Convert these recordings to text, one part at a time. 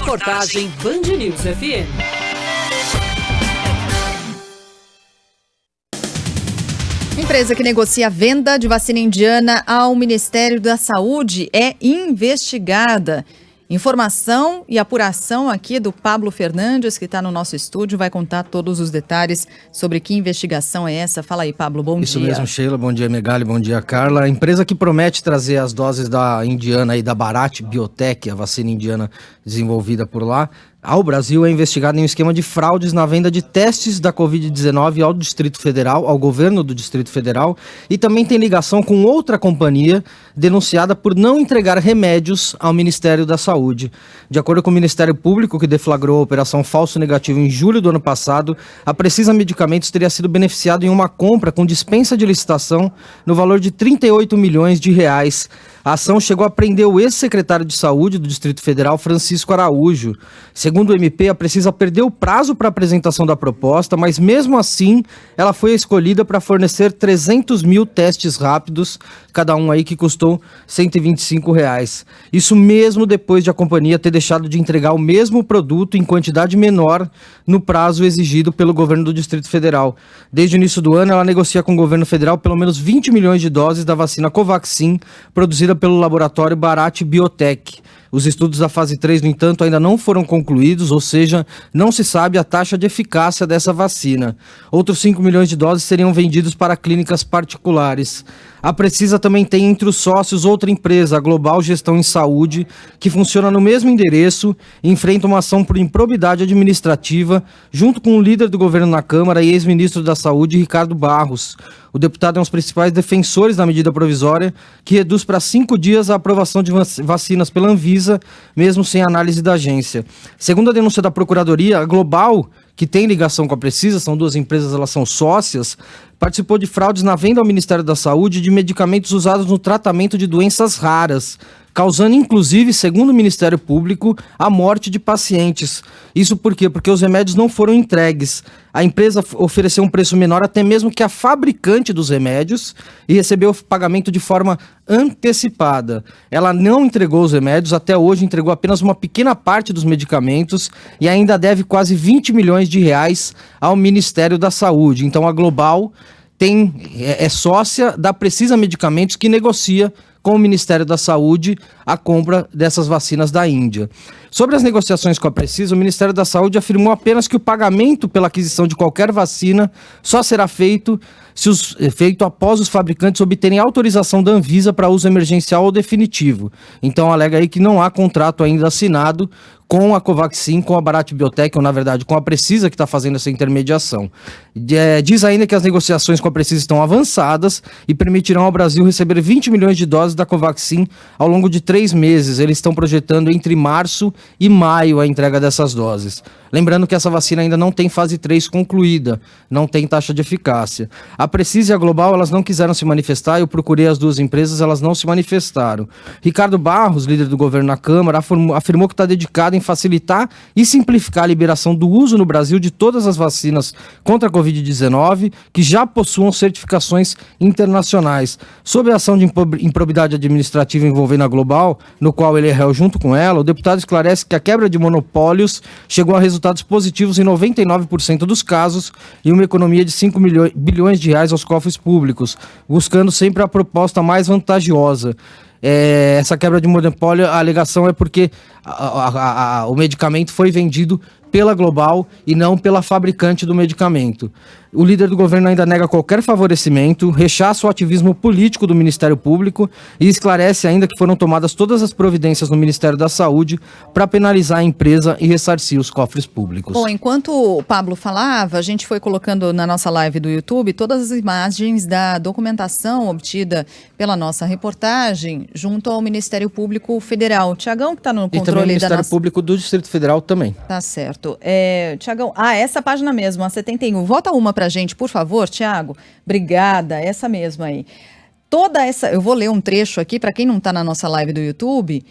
Reportagem Band News FM. Empresa que negocia a venda de vacina indiana ao Ministério da Saúde é investigada. Informação e apuração aqui do Pablo Fernandes, que está no nosso estúdio, vai contar todos os detalhes sobre que investigação é essa. Fala aí, Pablo, bom dia. Isso mesmo, Sheila, bom dia, Megali, bom dia, Carla. A empresa que promete trazer as doses da indiana e da Bharat Biotech, a vacina indiana desenvolvida por lá, ao Brasil, é investigado em um esquema de fraudes na venda de testes da Covid-19 ao Distrito Federal, ao governo do Distrito Federal, e também tem ligação com outra companhia denunciada por não entregar remédios ao Ministério da Saúde. De acordo com o Ministério Público, que deflagrou a Operação Falso Negativo em julho do ano passado, a Precisa Medicamentos teria sido beneficiado em uma compra com dispensa de licitação no valor de 38 milhões de reais. A ação chegou a prender o ex-secretário de Saúde do Distrito Federal, Francisco Araújo. Segundo o MP, a Precisa perdeu o prazo para a apresentação da proposta, mas mesmo assim ela foi escolhida para fornecer 300 mil testes rápidos, cada um aí que custou R$125. Isso mesmo depois de a companhia ter deixado de entregar o mesmo produto em quantidade menor no prazo exigido pelo governo do Distrito Federal. Desde o início do ano, ela negocia com o governo federal pelo menos 20 milhões de doses da vacina Covaxin, produzida pelo laboratório Bharat Biotech. Os estudos da fase 3, no entanto, ainda não foram concluídos, ou seja, não se sabe a taxa de eficácia dessa vacina. Outros 5 milhões de doses seriam vendidos para clínicas particulares. A Precisa também tem entre os sócios outra empresa, a Global Gestão em Saúde, que funciona no mesmo endereço e enfrenta uma ação por improbidade administrativa, junto com o líder do governo na Câmara e ex-ministro da Saúde, Ricardo Barros. O deputado é um dos principais defensores da medida provisória, que reduz para 5 dias a aprovação de vacinas pela Anvisa, mesmo sem análise da agência. Segundo a denúncia da Procuradoria, a Global, que tem ligação com a Precisa, são duas empresas, elas são sócias, participou de fraudes na venda ao Ministério da Saúde de medicamentos usados no tratamento de doenças raras, causando inclusive, segundo o Ministério Público, a morte de pacientes. Isso por quê? Porque os remédios não foram entregues. A empresa ofereceu um preço menor até mesmo que a fabricante dos remédios e recebeu o pagamento de forma antecipada. Ela não entregou os remédios, até hoje entregou apenas uma pequena parte dos medicamentos e ainda deve quase 20 milhões de reais ao Ministério da Saúde. Então a Global é sócia da Precisa Medicamentos, que negocia com o Ministério da Saúde a compra dessas vacinas da Índia. Sobre as negociações com a Precisa, o Ministério da Saúde afirmou apenas que o pagamento pela aquisição de qualquer vacina só será feito após os fabricantes obterem autorização da Anvisa para uso emergencial ou definitivo. Então alega aí que não há contrato ainda assinado com a Covaxin, com a Bharat Biotech, ou na verdade com a Precisa, que está fazendo essa intermediação. Diz ainda que as negociações com a Precisa estão avançadas e permitirão ao Brasil receber 20 milhões de doses da Covaxin ao longo de 3 meses. Eles estão projetando entre março e maio a entrega dessas doses. Lembrando que essa vacina ainda não tem fase 3 concluída, não tem taxa de eficácia. A Precisa e a Global, elas não quiseram se manifestar, eu procurei as duas empresas, elas não se manifestaram. Ricardo Barros, líder do governo na Câmara, afirmou que está dedicado em facilitar e simplificar a liberação do uso no Brasil de todas as vacinas contra a Covid-19 que já possuam certificações internacionais. Sob a ação de improbidade administrativa envolvendo a Global, no qual ele é réu junto com ela, o deputado esclarece que a quebra de monopólios chegou a resultados positivos em 99% dos casos e uma economia de 5 bilhões de reais aos cofres públicos, buscando sempre a proposta mais vantajosa. Essa quebra de monopólio, a alegação é porque o medicamento foi vendido pela Global e não pela fabricante do medicamento. O líder do governo ainda nega qualquer favorecimento, rechaça o ativismo político do Ministério Público e esclarece ainda que foram tomadas todas as providências no Ministério da Saúde para penalizar a empresa e ressarcir os cofres públicos. Bom, enquanto o Pablo falava, a gente foi colocando na nossa live do YouTube todas as imagens da documentação obtida pela nossa reportagem junto ao Ministério Público Federal. Tiagão, que está no controle e também o Ministério Público do Distrito Federal também. Tá certo. Tiagão, essa página mesmo, a 71. Volta uma pra gente, por favor, Tiago. Obrigada, essa mesma aí. Eu vou ler um trecho aqui, para quem não está na nossa live do YouTube.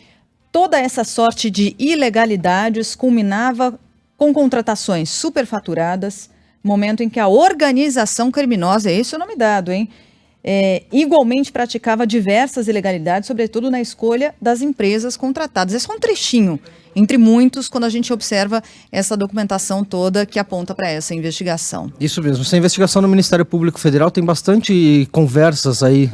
Toda essa sorte de ilegalidades culminava com contratações superfaturadas, momento em que a organização criminosa, esse é o nome dado, hein? Igualmente praticava diversas ilegalidades, sobretudo na escolha das empresas contratadas. É só um trechinho. entre muitos, quando a gente observa essa documentação toda que aponta para essa investigação. Isso mesmo. Essa investigação no Ministério Público Federal tem bastante conversas aí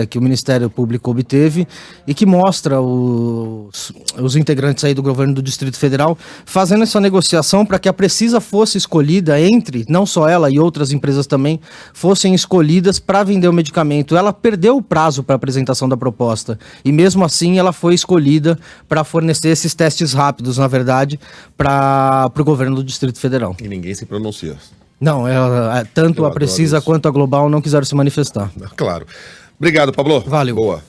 que o Ministério Público obteve e que mostra os integrantes aí do governo do Distrito Federal fazendo essa negociação para que a Precisa fosse escolhida entre, não só ela e outras empresas também, fossem escolhidas para vender o medicamento. Ela perdeu o prazo para apresentação da proposta e mesmo assim ela foi escolhida para fornecer esses testes rápidos, na verdade, para o governo do Distrito Federal. E ninguém se pronuncia. Não, tanto Eu a Precisa adoro isso. quanto a Global não quiseram se manifestar. Claro. Obrigado, Pablo. Valeu. Boa.